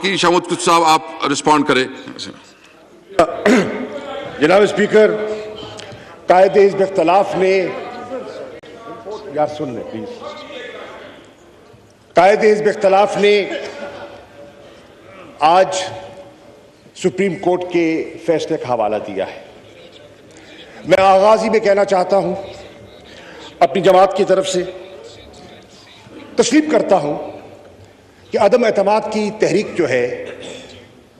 बाकी शामुद साहब आप रिस्पॉन्ड करें। जनाब स्पीकर, कायदे हिज़्ब इख्तिलाफ ने, यार सुन ले प्लीज, कायदे हिज़्ब इख्तिलाफ ने आज सुप्रीम कोर्ट के फैसले का हवाला दिया है। मैं आगाज ही में कहना चाहता हूं, अपनी जमात की तरफ से तस्लीम करता हूं कि अदम एतमाद की तहरीक जो है,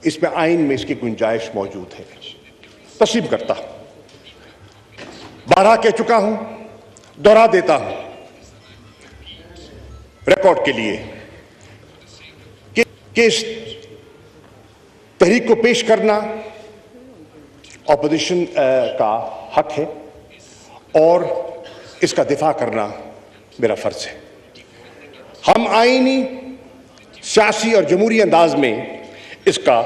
इसमें आइन में इसकी गुंजाइश मौजूद है। तस्लीम करता हूं, बारहा कह चुका हूं, दोहरा देता हूं रिकॉर्ड के लिए कि इस तहरीक को पेश करना ऑपोजिशन का हक है और इसका दिफा करना मेरा फर्ज है। हम आईनी, सियासी और जमहूरी अंदाज में इसका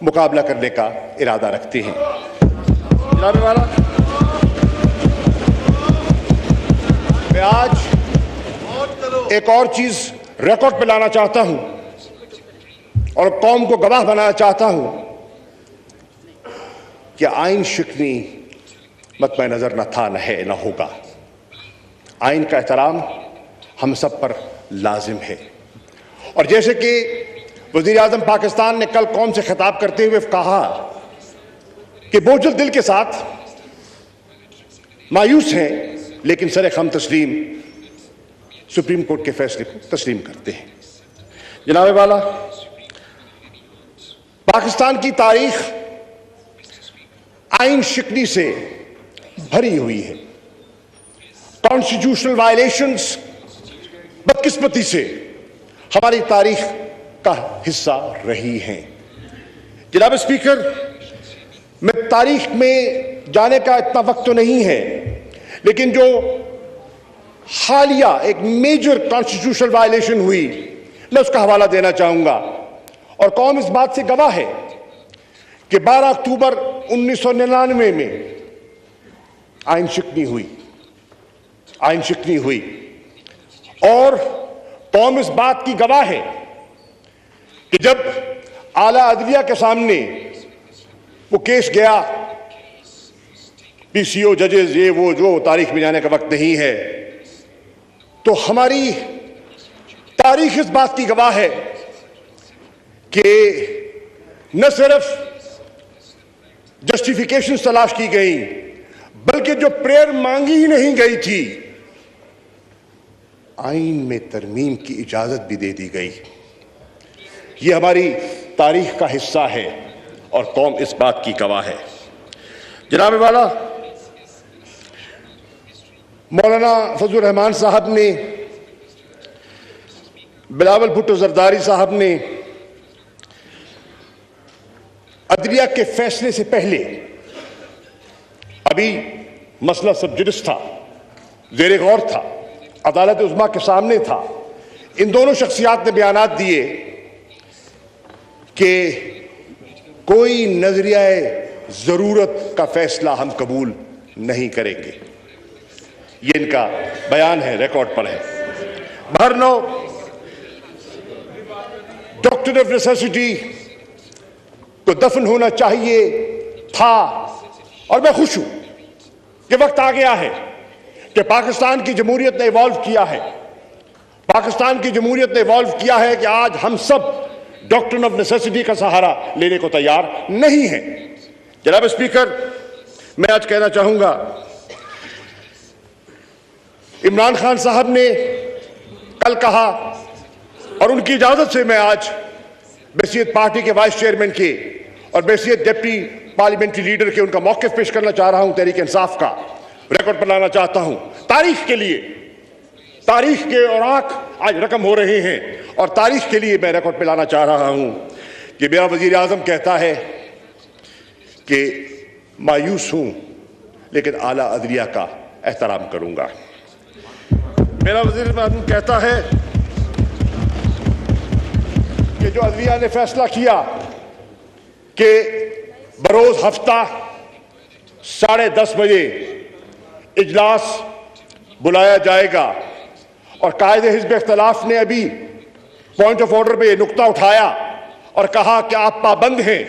मुकाबला करने का इरादा रखते हैं। जनाब वाला, मैं आज एक और चीज रिकॉर्ड पे लाना चाहता हूं और कौम को गवाह बनाना चाहता हूं कि आइन शिकनी मतम नजर न था, न है, न होगा। आइन का एहतराम हम सब पर लाजिम है। और जैसे कि वज़ीर आज़म पाकिस्तान ने कल कौम से खिताब करते हुए कहा कि बोझल दिल के साथ मायूस हैं, लेकिन सरे खम तस्लीम सुप्रीम कोर्ट के फैसले को तस्लीम करते हैं। जनाब वाला, पाकिस्तान की तारीख आइन शिकनी से भरी हुई है। कॉन्स्टिट्यूशनल वायलेशंस बदकिस्मती से हमारी तारीख का हिस्सा रही हैं। जनाब स्पीकर, मैं तारीख में जाने का इतना वक्त तो नहीं है, लेकिन जो हालिया एक मेजर कॉन्स्टिट्यूशनल वायलेशन हुई, मैं उसका हवाला देना चाहूंगा। और कौम इस बात से गवाह है कि 12 अक्टूबर 1999 में आइन शिकनी हुई और कौम इस बात की गवाह है कि जब आला अदलिया के सामने वो केस गया, पीसीओ जजेस, ये वो जो तारीख में जाने का वक्त नहीं है, तो हमारी तारीख इस बात की गवाह है कि न सिर्फ जस्टिफिकेशन तलाश की गई, बल्कि जो प्रेयर मांगी ही नहीं गई थी, आइन में तरमीम की इजाजत भी दे दी गई। यह हमारी तारीख का हिस्सा है और कौम इस बात की गवाह है। जनाब वाला, मौलाना फजलुर रहमान साहब ने, बिलावल भुट्टो जरदारी साहब ने अदलिया के फैसले से पहले, अभी मसला सब जुडिस था, ज़ेरे गौर था, अदालत उज़्मा के सामने था, इन दोनों शख्सियात ने बयानात दिए कि कोई नजरिया जरूरत का फैसला हम कबूल नहीं करेंगे। ये इनका बयान है, रिकॉर्ड पर है। भरनो डॉक्टर ऑफ नेसेसिटी को दफन होना चाहिए था, और मैं खुश हूं कि वक्त आ गया है कि पाकिस्तान की जमहूरियत ने इवॉल्व किया है। पाकिस्तान की जमहूरियत ने इवॉल्व किया है कि आज हम सब डॉक्ट्रिन ऑफ नेसेसिटी का सहारा लेने को तैयार नहीं है। जनाब स्पीकर, मैं आज कहना चाहूंगा, इमरान खान साहब ने कल कहा, और उनकी इजाजत से मैं आज बैसियत पार्टी के वाइस चेयरमैन के और बैसियत डिप्टी पार्लियामेंट्री लीडर के उनका मौक़िफ़ पेश करना चाह रहा हूं, तहरीक इंसाफ का रिकॉर्ड पर लाना चाहता हूं। तारीख के लिए, तारीख के औराक आज रकम हो रहे हैं और तारीख के लिए मैं रिकॉर्ड पर लाना चाह रहा हूं कि मेरा वजीर आज़म कहता है कि मायूस हूं, लेकिन आला अदलिया का एहतराम करूंगा। मेरा वजीर आज़म कहता है कि जो अदलिया ने फैसला किया कि बरोज हफ्ता 10:30 बजे इजलास बुलाया जाएगा, और कायदे हिज़्ब इख्तिलाफ ने अभी पॉइंट ऑफ ऑर्डर पे ये नुक्ता उठाया और कहा कि आप पाबंद हैं,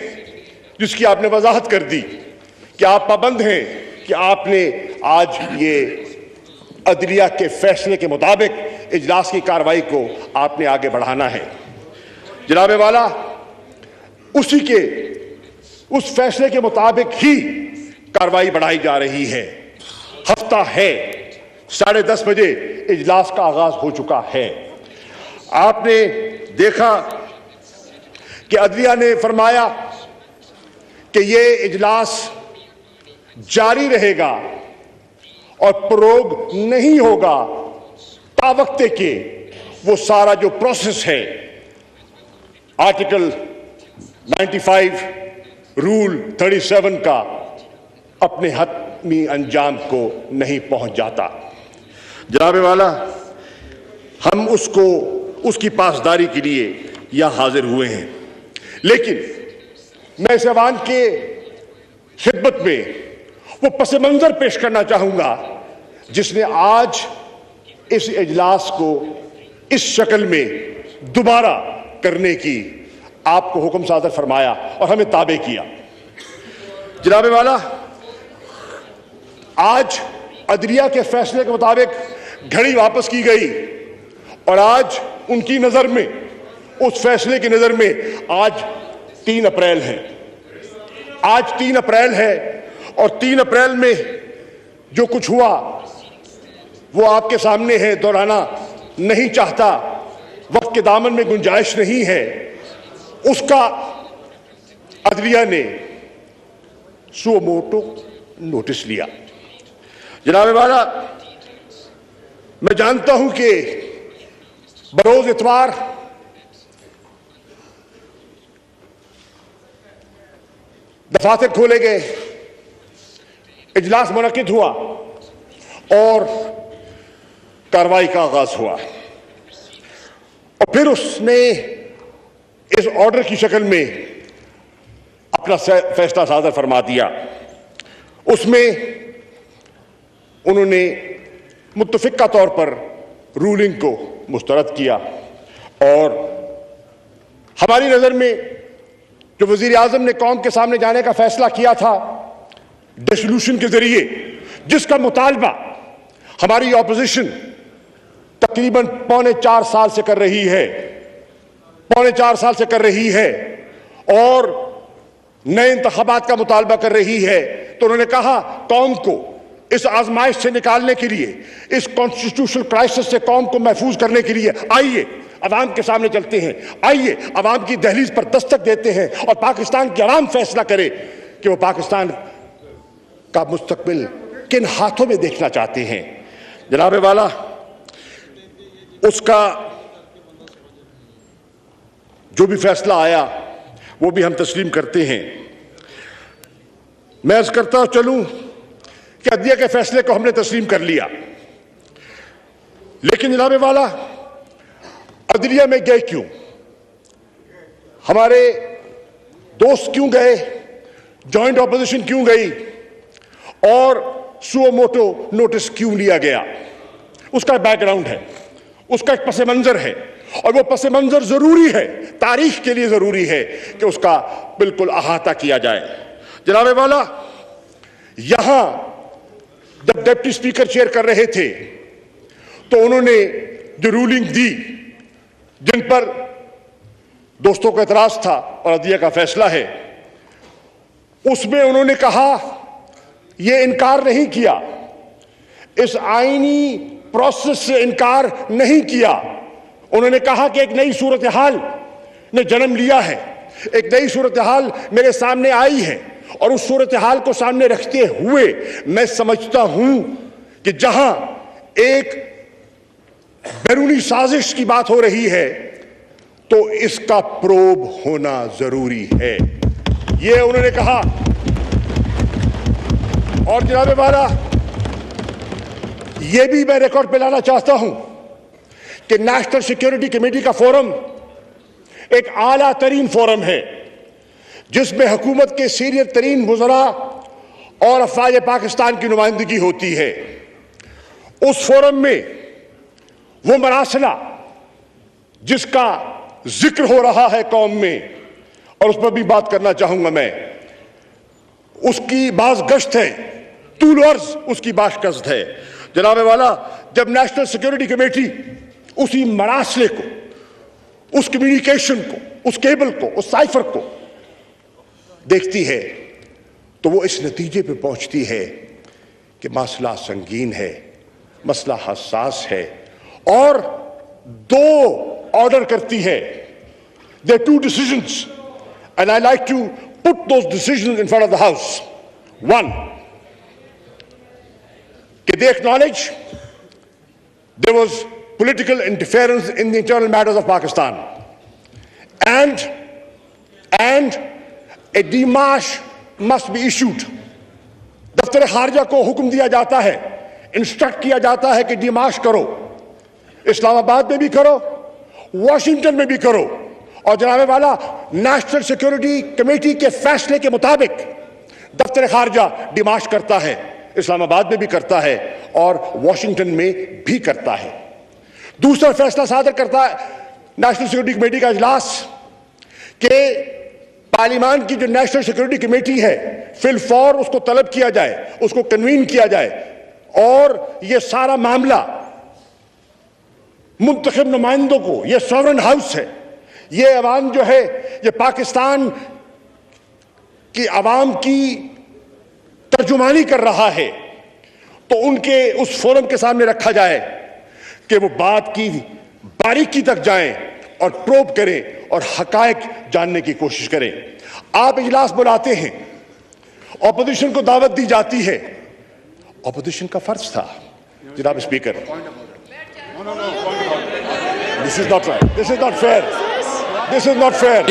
जिसकी आपने वजाहत कर दी कि आप पाबंद हैं कि आपने आज ये अदलिया के फैसले के मुताबिक इजलास की कार्रवाई को आपने आगे बढ़ाना है। जनाब वाला, उस फैसले के मुताबिक ही कार्रवाई बढ़ाई जा रही है। हफ्ता है, 10:30 बजे इजलास का आगाज हो चुका है। आपने देखा कि अदलिया ने फरमाया कि ये इजलास जारी रहेगा और प्रोग नहीं होगा तावक्ते के वो सारा जो प्रोसेस है आर्टिकल 95 रूल 37 का अपने हतमी अंजाम को नहीं पहुंच जाता। जनाब वाला, हम उसकी पासदारी के लिए यहां हाजिर हुए हैं, लेकिन मैं इस ऐवान के खिदमत में वो पस मंजर पेश करना चाहूंगा जिसने आज इस इजलास को इस शक्ल में दोबारा करने की आपको हुक्म सादर फरमाया और हमें ताबे किया। जनाब वाला, आज अदलिया के फैसले के मुताबिक घड़ी वापस की गई और आज उनकी नजर में, उस फैसले की नजर में आज 3 अप्रैल है। आज 3 अप्रैल है और 3 अप्रैल में जो कुछ हुआ वो आपके सामने है, दोहराना नहीं चाहता, वक्त के दामन में गुंजाइश नहीं है। उसका अदलिया ने सुओ मोटो नोटिस लिया। जनाब वाला, मैं जानता हूं कि बरोज इतवार दफातर खोले गए, इजलास मुनक्किद हुआ और कार्रवाई का आगाज हुआ और फिर उसने इस ऑर्डर की शक्ल में अपना फैसला सादर फरमा दिया। उसमें उन्होंने मुत्तफिका तौर पर रूलिंग को मुस्तरद किया और हमारी नजर में जो वजीर आजम ने कौम के सामने जाने का फैसला किया था डिसोल्यूशन के जरिए, जिसका मुतालबा हमारी ऑपोजिशन तकरीबन 3.25 साल से कर रही है, 3.25 साल से कर रही है और नए इंतखाबात का मुतालबा कर रही है, तो उन्होंने कहा कौम को इस आजमाइश से निकालने के लिए, इस कॉन्स्टिट्यूशनल क्राइसिस से कौम को महफूज करने के लिए आइए अवाम के सामने चलते हैं, आइए अवाम की दहलीज पर दस्तक देते हैं और पाकिस्तान की अवाम फैसला करे कि वो पाकिस्तान का मुस्तकबिल किन हाथों में देखना चाहते हैं। जनाब वाला, उसका जो भी फैसला आया वो भी हम तस्लीम करते हैं। मैं अर्ज करता चलूं कि अदलिया के फैसले को हमने तस्लीम कर लिया, लेकिन जनाब वाला, अदलिया में गए क्यों? हमारे दोस्त क्यों गए? जॉइंट ऑपोजिशन क्यों गई? और सुओ मोटो नोटिस क्यों लिया गया? उसका बैकग्राउंड है, उसका एक पस मंजर है और वो पस मंजर जरूरी है, तारीख के लिए जरूरी है कि उसका बिल्कुल अहाता किया जाए। जनाब वाला, यहां जब डिप्टी स्पीकर चेयर कर रहे थे तो उन्होंने जो रूलिंग दी, जिन पर दोस्तों का एतराज था और अदलिया का फैसला है, उसमें उन्होंने कहा, यह इनकार नहीं किया, इस आईनी प्रोसेस से इनकार नहीं किया। उन्होंने कहा कि एक नई सूरत हाल ने जन्म लिया है, एक नई सूरत हाल मेरे सामने आई है और उस सूरत हाल को सामने रखते हुए मैं समझता हूं कि जहां एक बैरूनी साजिश की बात हो रही है तो इसका प्रोब होना जरूरी है, यह उन्होंने कहा। और जनाब वाला, यह भी मैं रिकॉर्ड पे लाना चाहता हूं कि नेशनल सिक्योरिटी कमेटी का फोरम एक आला तरीन फोरम है जिसमें हुकूमत के सीनियर तरीन वज़रा और अफवाज पाकिस्तान की नुमाइंदगी होती है। उस फोरम में वो मरासला जिसका जिक्र हो रहा है कौम में, और उस पर भी बात करना चाहूंगा मैं। उसकी बाज गश्त है, तूल अर्ज उसकी बाज गश्त है। जनाब वाला, जब नेशनल सिक्योरिटी कमेटी उसी मरासले को, उस कम्युनिकेशन को, उस केबल को, उस साइफर को देखती है तो वो इस नतीजे पे पहुंचती है कि मसला संगीन है, मसला हसास है, और दो ऑर्डर करती है। There are two decisions and I like to put those decisions in front of the House. One, they acknowledge there was political interference in the internal matters of Pakistan, and a demarche must be issued. दफ्तर खारजा को हुक्म दिया जाता है, instruct किया जाता है कि डिमार्च करो, इस्लामाबाद में भी करो, वॉशिंगटन में भी करो। और जनाब वाला, नेशनल सिक्योरिटी कमेटी के फैसले के मुताबिक दफ्तर खारजा डिमार्च करता है, इस्लामाबाद में भी करता है और वॉशिंगटन में भी करता है। दूसरा फैसला सादर करता है नेशनल सिक्योरिटी कमेटी का इजलास कि पार्लियामान की जो नेशनल सिक्योरिटी कमेटी है, फिलफौर उसको तलब किया जाए, उसको कन्वीन किया जाए और यह सारा मामला मुंतखब नुमाइंदों को, यह सॉवरेन हाउस है, यह अवाम जो है, यह पाकिस्तान की अवाम की तर्जुमानी कर रहा है, तो उनके उस फोरम के सामने रखा जाए कि वो बात की बारीकी तक जाएं और प्रोब करें और हकायक जानने की कोशिश करें। आप इजलास बुलाते हैं, ऑपोजिशन को दावत दी जाती है, ऑपोजिशन का फर्ज था। जनाब speaker, this is not right, this is not fair, this is not fair.